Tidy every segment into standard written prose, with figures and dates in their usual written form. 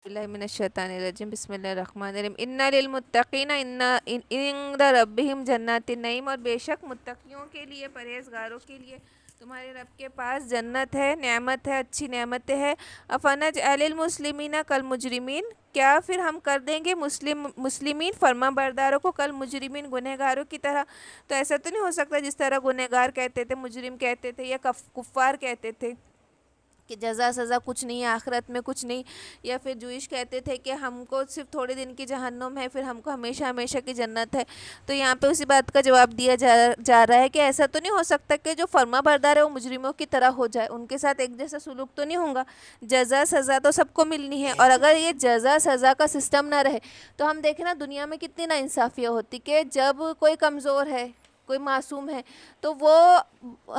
اللہ من الشیطان الرجیم بسم اللہ الرحمن الرحیم ان للمتقین عند ربہم جنات النعیم، اور بے شک متقیوں کے لیے، پرہیزگاروں کے لیے تمہارے رب کے پاس جنت ہے، نعمت ہے، اچھی نعمتیں ہیں۔ افنجعل المسلمین کالمجرمین، کیا پھر ہم کر دیں گے مسلمین فرما برداروں کو کل مجرمین گنہگاروں کی طرح؟ تو ایسا تو نہیں ہو سکتا جس طرح گنہگار کہتے تھے، مجرم کہتے تھے، یا کفار کہتے تھے کہ جزا سزا کچھ نہیں ہے، آخرت میں کچھ نہیں، یا پھر جوئش کہتے تھے کہ ہم کو صرف تھوڑے دن کی جہنم ہے، پھر ہم کو ہمیشہ ہمیشہ کی جنت ہے۔ تو یہاں پہ اسی بات کا جواب دیا جا رہا ہے کہ ایسا تو نہیں ہو سکتا کہ جو فرما بردار ہے وہ مجرموں کی طرح ہو جائے، ان کے ساتھ ایک جیسا سلوک تو نہیں ہوگا۔ جزا سزا تو سب کو ملنی ہے، اور اگر یہ جزا سزا کا سسٹم نہ رہے تو ہم دیکھیں نا دنیا میں کتنی ناانصافیاں ہوتی کہ جب کوئی کمزور ہے، کوئی معصوم ہے، تو وہ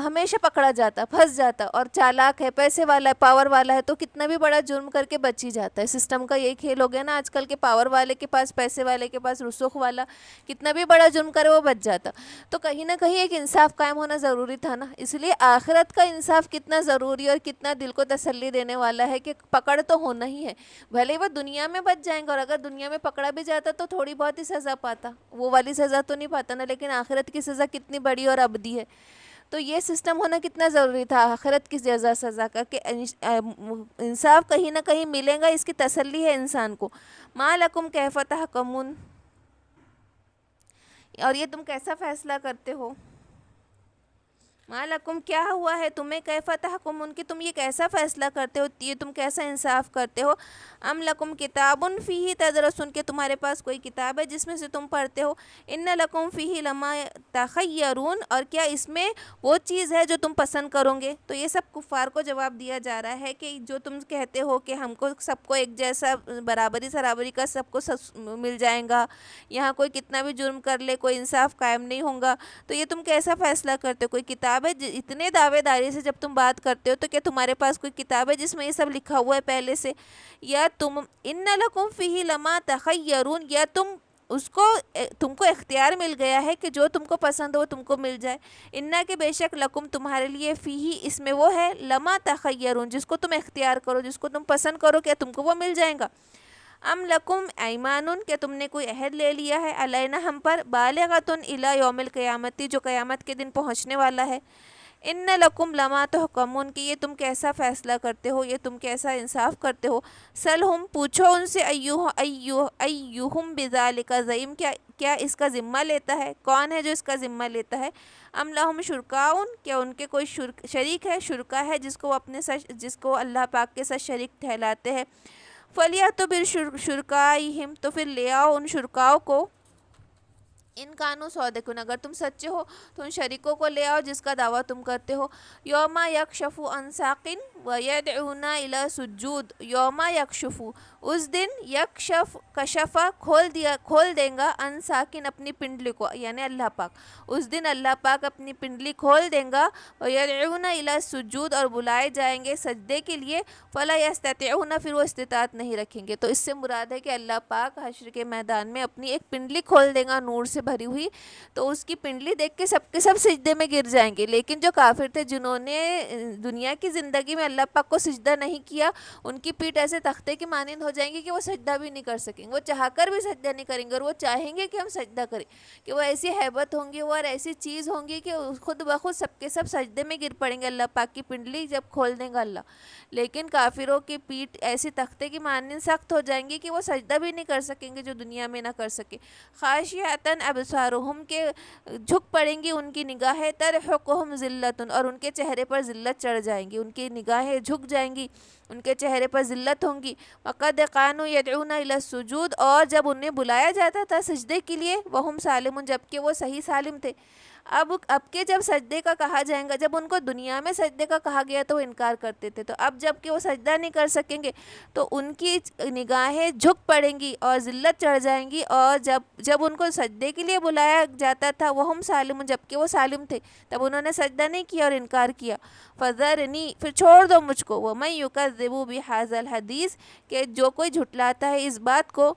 ہمیشہ پکڑا جاتا، پھنس جاتا، اور چالاک ہے، پیسے والا ہے، پاور والا ہے، تو کتنا بھی بڑا جرم کر کے بچ ہی جاتا ہے۔ سسٹم کا یہی کھیل ہو گیا نا آج کل کے، پاور والے کے پاس، پیسے والے کے پاس، رسوخ والا کتنا بھی بڑا جرم کرے وہ بچ جاتا۔ تو کہیں نہ کہیں ایک انصاف قائم ہونا ضروری تھا نا، اس لیے آخرت کا انصاف کتنا ضروری اور کتنا دل کو تسلی دینے والا ہے کہ پکڑ تو ہونا ہی ہے، بھلے وہ دنیا میں بچ جائیں گے، اور اگر دنیا میں پکڑا بھی جاتا تو تھوڑی بہت ہی سزا پاتا، وہ والی سزا تو نہیں پاتا نا، لیکن آخرت کی سزا کتنی بڑی اور ابدی ہے۔ تو یہ سسٹم ہونا کتنا ضروری تھا آخرت کی جزا سزا کا، کہ انصاف کہیں نہ کہیں ملے گا، اس کی تسلی ہے انسان کو۔ ما لکم کیف تحکمون، اور یہ تم کیسا فیصلہ کرتے ہو؟ ما لکم، کیا ہوا ہے تمہیں، کیف تحکمون، کہ تم یہ کیسا فیصلہ کرتے ہو، یہ تم کیسا انصاف کرتے ہو۔ ام لکم کتاب فیہ تدرسون، کہ تمہارے پاس کوئی کتاب ہے جس میں سے تم پڑھتے ہو۔ ان لکم فیہ لما تخیرون، اور کیا اس میں وہ چیز ہے جو تم پسند کرو گے؟ تو یہ سب کفار کو جواب دیا جا رہا ہے کہ جو تم کہتے ہو کہ ہم کو سب کو ایک جیسا برابری سرابری کا سب کو مل جائے گا، یہاں کوئی کتنا بھی جرم کر لے کوئی انصاف قائم نہیں ہوگا، تو یہ تم کیسا فیصلہ کرتے ہو؟ کوئی کتاب ہے؟ اتنے دعوے داری سے جب تم بات کرتے ہو تو کیا تمہارے پاس کوئی کتاب ہے جس میں یہ سب لکھا ہوا ہے پہلے سے؟ یا ان لکم فیہ لما تخیرون، یا تم کو اختیار مل گیا ہے کہ جو تم کو پسند ہو تم کو مل جائے۔ انا، کہ بے شک، لکم تمہارے لیے، فیہ اس میں وہ ہے، لما تخیرون جس کو تم اختیار کرو، جس کو تم پسند کرو، کیا تم کو وہ مل جائے گا؟ ام لکم ایمانن، کہ تم نے کوئی عہد لے لیا ہے، علینا ہم پر، بالغۃ الی یوم القیامت، جو قیامت کے دن پہنچنے والا ہے۔ ان لکم لما تحکمون، کہ یہ تم کیسا فیصلہ کرتے ہو، یہ تم کیسا انصاف کرتے ہو۔ سلہم، پوچھو ان سے، ایہم بذالک زعیم، کیا اس کا ذمہ لیتا ہے، کون ہے جو اس کا ذمہ لیتا ہے۔ ام لہم شرکاء، کیا ان کے کوئی شریک ہے، شرکا ہے جس جس کو اللہ پاک کے ساتھ شریک ٹھہراتے ہیں۔ فلیأتوا بشرکائہم، تو پھر لے آؤ ان شرکاؤں کو، ان کانوا صادقین، اگر تم سچے ہو تو ان شریکوں کو لے آؤ جس کا دعویٰ تم کرتے ہو۔ یوم یکشف عن ساق ویدعون الی سجود، یوم یکشف، اس دن، یکشف، کشفا، کھول دیں گا، عن ساقین، اپنی پنڈلی کو، یعنی اللہ پاک، اس دن اللہ پاک اپنی پنڈلی کھول دیں گا، ویدعون الی سجود، اور بلائے جائیں گے سجدے کے لیے، فلا یستطیعون، پھر وہ استطاعت نہیں رکھیں گے۔ تو اس سے مراد ہے کہ اللہ پاک حشر کے میدان میں اپنی ایک پنڈلی کھول دے گا نور سے بھری ہوئی، تو اس کی پنڈلی دیکھ کے سب سجدے میں گر جائیں گے۔ لیکن جو کافر تھے جنہوں نے دنیا کی زندگی میں اللہ پاک کو سجدہ نہیں کیا، ان کی پیٹھ ایسے تختے کی مانند ہو جائیں گی کہ وہ سجدہ بھی نہیں کر سکیں گے، وہ چاہ کر بھی سجدہ نہیں کریں گے، اور وہ چاہیں گے کہ ہم سجدہ کریں، کہ وہ ایسی ہیبت ہوں گی، وہ اور ایسی چیز ہوں گی کہ خود بخود سب کے سب سجدے میں گر پڑیں گے اللہ پاک کی پنڈلی جب کھول دیں گا اللہ۔ لیکن کافروں کی پیٹھ ایسی تختے کی مانند سخت ہو جائیں گی کہ وہ سجدہ بھی نہیں کر سکیں گے جو دنیا میں نہ کر سکے۔ خاشعۃ ابصارہم، کے جھک پڑیں گی ان کی نگاہیں، ترہقہم ذلۃ، اور ان کے چہرے پر ذلت چڑھ جائیں گی، ان کی نگاہیں جھک جائیں گی، ان کے چہرے پر ذلت ہوں گی۔ وقد کانوا یدعون الی السجود، اور جب انہیں بلایا جاتا تھا سجدے کے لیے، وہم سالمون، جبکہ وہ صحیح سالم تھے۔ اب کے جب سجدے کا کہا جائے گا، جب ان کو دنیا میں سجدے کا کہا گیا تو وہ انکار کرتے تھے، تو اب جب کہ وہ سجدہ نہیں کر سکیں گے تو ان کی نگاہیں جھک پڑیں گی اور ذلت چڑھ جائیں گی، اور جب ان کو سجدے کے لیے بلایا جاتا تھا وہم سالم، جبکہ وہ سالم تھے، تب انہوں نے سجدہ نہیں کیا اور انکار کیا۔ فذرنی، پھر چھوڑ دو مجھ کو، ومن یکذب بہذا الحدیث، کہ جو کوئی جھٹلاتا ہے اس بات کو،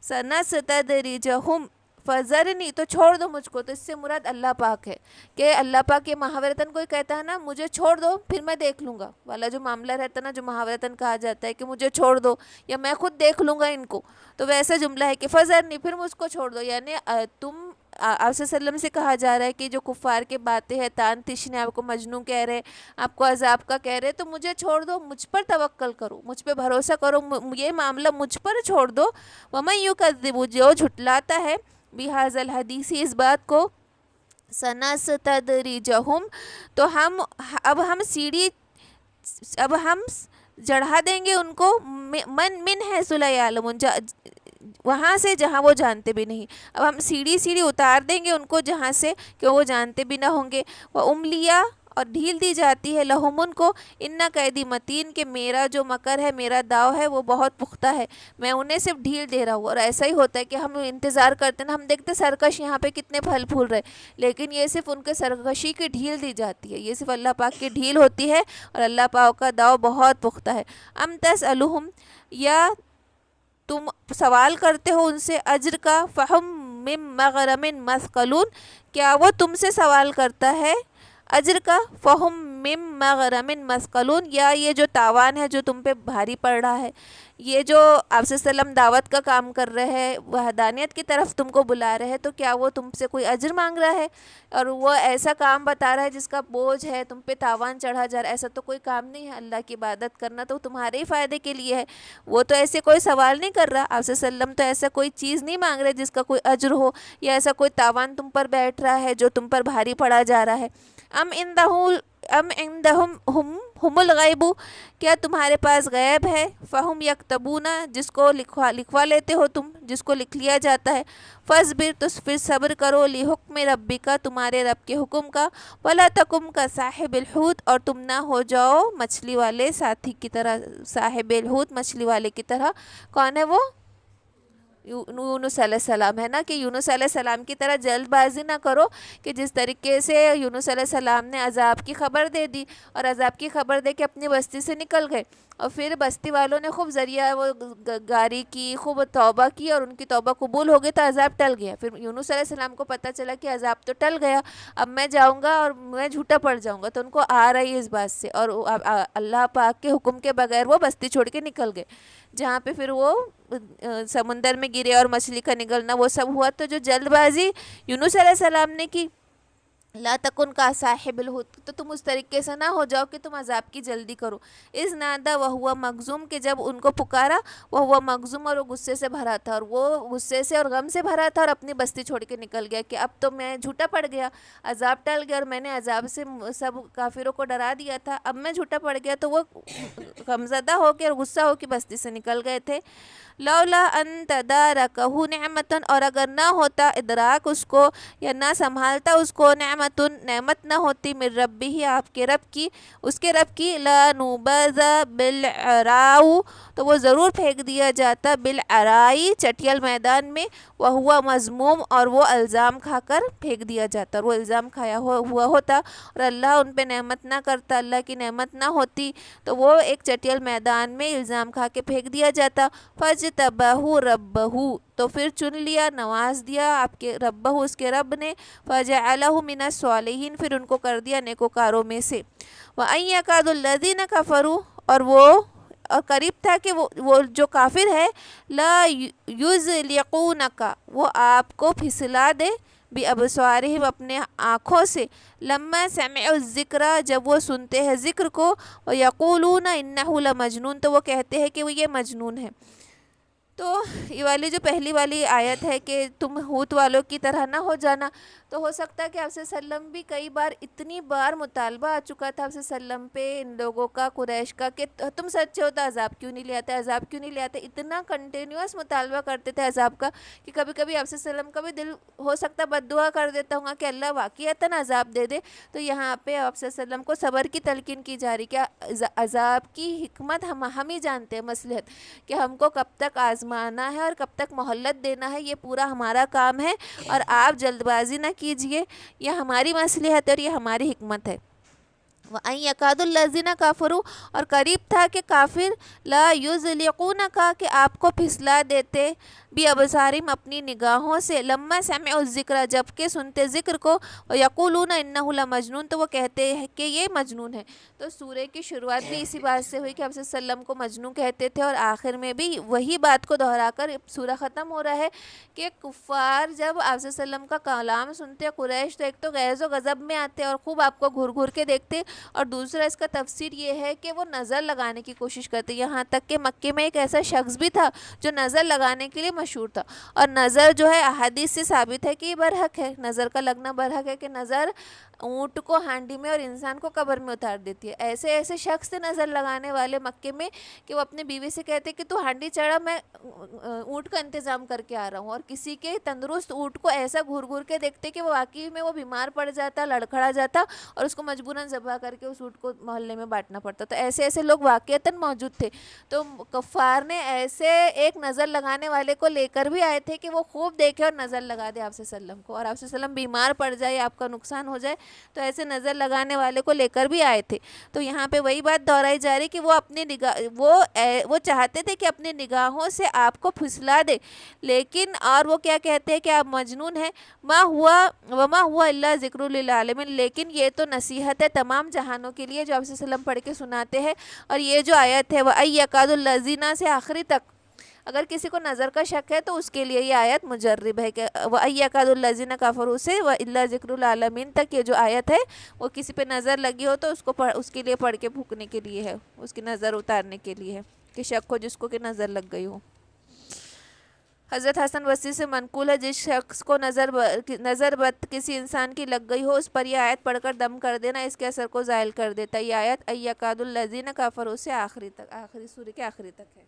سنستدرجہم، فذرنی تو چھوڑ دو مجھ کو، تو اس سے مراد اللہ پاک ہے کہ اللہ پاک یہ محاورتاً کوئی کہتا ہے نا مجھے چھوڑ دو پھر میں دیکھ لوں گا والا جو معاملہ رہتا ہے نا، جو محاورتاً کہا جاتا ہے کہ مجھے چھوڑ دو یا میں خود دیکھ لوں گا ان کو، تو ویسا جملہ ہے کہ فذرنی پھر مجھ کو چھوڑ دو، یعنی تم آپ صلی اللہ علیہ وسلم سے کہا جا رہا ہے کہ جو کفار کے باتیں ہیں، تان تشنے آپ کو مجنون کہہ رہے، آپ کو عذاب کا کہہ رہے، تو مجھے چھوڑ دو، مجھ پر توکل کرو، مجھ پہ بھروسہ کرو، یہ معاملہ مجھ پر چھوڑ دو۔ وَمَن يُكَذِّبُ جو جھٹلاتا ہے بِهَذَا الْحَدِيثِ اس بات کو، سَنَسْتَدْرِجُهُمْ تو اب ہم چڑھا دیں گے ان کو، من حیث لا یعلمون وہاں سے جہاں وہ جانتے بھی نہیں، اب ہم سیڑھی اتار دیں گے ان کو جہاں سے کہ وہ جانتے بھی نہ ہوں گے۔ وَأُمْلِيَ اور ڈھیل دی جاتی ہے لہم ان کو، اِنَّ کَیدِی متین کہ میرا جو مکر ہے، میرا داؤ ہے وہ بہت پختہ ہے، میں انہیں صرف ڈھیل دے رہا ہوں۔ اور ایسا ہی ہوتا ہے کہ ہم انتظار کرتے ہیں نا، ہم دیکھتے سرکش یہاں پہ کتنے پھل پھول رہے، لیکن یہ صرف ان کے سرکشی کی ڈھیل دی جاتی ہے، یہ صرف اللہ پاک کی ڈھیل ہوتی ہے، اور اللہ پاک کا داؤ بہت پختہ ہے۔ ام تسألہم یا تم سوال کرتے ہو ان سے اجر کا، فہم من مغرم مثقلون کیا وہ تم سے سوال کرتا ہے اجر کا، فہم من مغرم مثقلون یا یہ جو تاوان ہے جو تم پہ بھاری پڑ رہا ہے، یہ جو آپ صلی اللہ علیہ وسلم دعوت کا کام کر رہے ہیں، وحدانیت کی طرف تم کو بلا رہے ہیں، تو کیا وہ تم سے کوئی اجر مانگ رہا ہے، اور وہ ایسا کام بتا رہا ہے جس کا بوجھ ہے، تم پہ تاوان چڑھا جا رہا ہے، ایسا تو کوئی کام نہیں ہے، اللہ کی عبادت کرنا تو تمہارے ہی فائدے کے لیے ہے، وہ تو ایسے کوئی سوال نہیں کر رہا، آپ صلی اللہ علیہ وسلم تو ایسا کوئی چیز نہیں مانگ رہے جس کا کوئی اجر ہو، یا ایسا کوئی تاوان تم پر بیٹھ رہا ہے جو تم پر بھاری پڑا جا رہا ہے۔ ام عندہم ہم الغیب کیا تمہارے پاس غیب ہے، فہم یکتبون جس کو لکھوا لیتے ہو تم، جس کو لکھ لیا جاتا ہے، فاصبر تو پھر صبر کرو، لحکم ربک تمہارے رب کے حکم کا، ولا تکم کا صاحب الحوت اور تم نہ ہو جاؤ مچھلی والے ساتھی کی طرح، صاحب الحوت مچھلی والے کی طرح، کون ہے وہ؟ یونس علیہ السلام ہے نا، کہ یونس علیہ السلام کی طرح جلد بازی نہ کرو کہ جس طریقے سے یونس علیہ السلام نے عذاب کی خبر دے دی اور عذاب کی خبر دے کے اپنی بستی سے نکل گئے، اور پھر بستی والوں نے خوب ذریعہ وہ گاری کی، خوب توبہ کی، اور ان کی توبہ قبول ہو گئی تو عذاب ٹل گیا۔ پھر یونس علیہ السلام کو پتہ چلا کہ عذاب تو ٹل گیا، اب میں جاؤں گا اور میں جھوٹا پڑ جاؤں گا، تو ان کو آ رہی ہے اس بات سے، اور اللہ پاک کے حکم کے بغیر وہ بستی چھوڑ کے نکل گئے، جہاں پہ پھر وہ سمندر میں گرے اور مچھلی کا نگلنا وہ سب ہوا۔ تو جو جلد بازی یونس علیہ السلام نے کی، لا تکن کا صاحب الحوت، تو تم اس طریقے سے نہ ہو جاؤ کہ تم عذاب کی جلدی کرو۔ اذ نادا وہو مغزوم کہ جب ان کو پکارا، وہو مغزوم اور وہ غصے سے بھرا تھا، اور وہ غصے سے اور غم سے بھرا تھا، اور اپنی بستی چھوڑ کے نکل گیا کہ اب تو میں جھوٹا پڑ گیا، عذاب ٹل گیا، اور میں نے عذاب سے سب کافروں کو ڈرا دیا تھا، اب میں جھوٹا پڑ گیا، تو وہ غمزدہ ہو کے اور غصہ ہو کے بستی سے نکل گئے تھے۔ لولا ان تدارکہ نعمت اور اگر نہ ہوتا ادراک اس کو یا نہ سنبھالتا اس کو، نعمت نہ ہوتی من ربہ آپ کے رب کی، اس کے رب کی، لنبذ بالعراء تو وہ ضرور پھینک دیا جاتا، بالعراء چٹیل میدان میں، وہو مذموم اور وہ الزام کھا کر پھینک دیا جاتا، اور وہ الزام کھایا ہوا ہوتا، اور اللہ ان پہ نعمت نہ کرتا، اللہ کی نعمت نہ ہوتی تو وہ ایک چٹیل میدان میں الزام کھا کے پھینک دیا جاتا۔ فاجتباہ ربہ تو پھر چن لیا، نواز دیا آپ کے ربہ اس کے رب نے، فجعلہ من الصالحین پھر ان کو کر دیا نیکوکاروں میں سے۔ وَأَن يَكَادُ الَّذِينَ كَفَرُوا اور قریب تھا کہ وہ جو کافر ہے، لا یزلقونک وہ آپ کو پھسلا دے، بِأَبْصَارِهِمْ اپنے آنکھوں سے، لما سمعوا الذکر جب وہ سنتے ہیں ذکر کو، وَيَقُولُونَ إِنَّهُ لَمَجْنُونَ تو وہ کہتے ہیں کہ وہ یہ مجنون ہے۔ تو یہ والی جو پہلی والی آیت ہے کہ تم ہوت والوں کی طرح نہ ہو جانا، تو ہو سکتا ہے کہ آپ صلی اللہ علیہ وسلم بھی کئی بار اتنی بار مطالبہ آ چکا تھا آپ صلی اللہ علیہ وسلم پہ ان لوگوں کا، قریش کا، کہ تم سچے ہو تو عذاب کیوں نہیں لے آتے، عذاب کیوں نہیں لے آتے، اتنا کنٹینیوس مطالبہ کرتے تھے عذاب کا کہ کبھی کبھی آپ صلی اللہ علیہ وسلم کا بھی دل ہو سکتا بد دعا کر دیتا ہوں گا کہ اللہ واقعتاً عذاب دے دے۔ تو یہاں پہ آپ صلی اللہ علیہ وسلم کو صبر کی تلقین کی جا رہی کہ عذاب کی حکمت ہم ہی جانتے ہیں، مصلحت کہ ہم کو کب تک آزمانا ہے اور کب تک مہلت دینا ہے، یہ پورا ہمارا کام ہے، اور آپ جلد بازی نہ کیجئے، یہ ہماری مصلحت ہے اور یہ ہماری حکمت ہے۔ وَأَن يَكَادُ الَّذِينَ كَفَرُوا، اور قریب تھا کہ کافر لا یُزْلِقُونَکَ کہ آپ کو پھسلا دیتے بِأَبْصَارِہِم اپنی نگاہوں سے لما سمعوا الذکر جب کہ سنتے ذکر کو وَيَقُولُونَ إِنَّهُ لَمَجْنُون تو وہ کہتے ہیں کہ یہ مجنون ہے۔ تو سورہ کی شروعات بھی اسی بات سے ہوئی کہ آپ صلی اللہ علیہ وسلم کو مجنون کہتے تھے، اور آخر میں بھی وہی بات کو دہرا کر سورہ ختم ہو رہا ہے کہ کفار جب آپ صلی اللہ علیہ وسلم کا کلام سنتے قریش تو ایک تو غیظ و غضب میں آتے اور خوب آپ کو گھر گھر کے دیکھتے، اور دوسرا اس کا تفسیر یہ ہے کہ وہ نظر لگانے کی کوشش کرتے، یہاں تک کہ مکے میں ایک ایسا شخص بھی تھا جو نظر لگانے کے لیے مشہور تھا، اور نظر جو ہے احادیث سے ثابت ہے کہ یہ برحق ہے، نظر کا لگنا برحق ہے کہ نظر اونٹ کو ہانڈی میں اور انسان کو قبر میں اتار دیتی ہے۔ ایسے ایسے شخص تھے نظر لگانے والے مکے میں کہ وہ اپنی بیوی سے کہتے کہ تو ہانڈی چڑھا، میں اونٹ کا انتظام کر کے آ رہا ہوں، اور کسی کے تندرست اونٹ کو ایسا گھر گھر کے دیکھتے کہ وہ واقعی میں وہ بیمار پڑ جاتا، لڑکھڑا جاتا، اور اس کو مجبوراً ذبح کر کے اس اونٹ کو محلے میں بانٹنا پڑتا۔ تو ایسے ایسے لوگ واقعتاً موجود تھے، تو کفار نے ایسے ایک نظر لگانے والے کو لے کر بھی آئے تھے کہ وہ خوب دیکھے اور نظر لگا دے آپ صلی اللہ علیہ وسلم کو، اور آپ صلی اللہ علیہ وسلم بیمار پڑ جائے، آپ کا نقصان ہو جائے، تو ایسے نظر لگانے والے کو لے کر بھی آئے تھے۔ تو یہاں پہ وہی بات دہرائی جا رہی کہ وہ اپنی وہ چاہتے تھے کہ اپنی نگاہوں سے آپ کو پھسلا دے، لیکن اور وہ کیا کہتے ہیں کہ آپ مجنون ہیں، وما ہوا الا ذکر للعالمین، لیکن یہ تو نصیحت ہے تمام جہانوں کے لیے جو آپ صلی اللہ علیہ وسلم پڑھ کے سناتے ہیں۔ اور یہ جو آیت ہے وَأَن يَكَادُ الَّذِينَ سے آخری تک، اگر کسی کو نظر کا شک ہے تو اس کے لیے یہ آیت مجرب ہے کہ وَأَن يَكَادُ الَّذِينَ كَفَرُوا سے وَإِلَّا ذِكْرُ الْعَالَمِينَ تک یہ جو آیت ہے وہ کسی پہ نظر لگی ہو تو اس کے لیے پڑھ کے پھونکنے کے لیے ہے، اس کی نظر اتارنے کے لیے ہے کہ شک ہو جس کو کہ نظر لگ گئی ہو۔ حضرت حسن بصری سے منقول ہے جس شخص کو نظر بد کسی انسان کی لگ گئی ہو اس پر یہ آیت پڑھ کر دم کر دینا اس کے اثر کو زائل کر دیتا ہے۔ یہ آیت اَن يَكَادُ الَّذِينَ كَفَرُوا سے آخری سورہ کے آخری تک ہے۔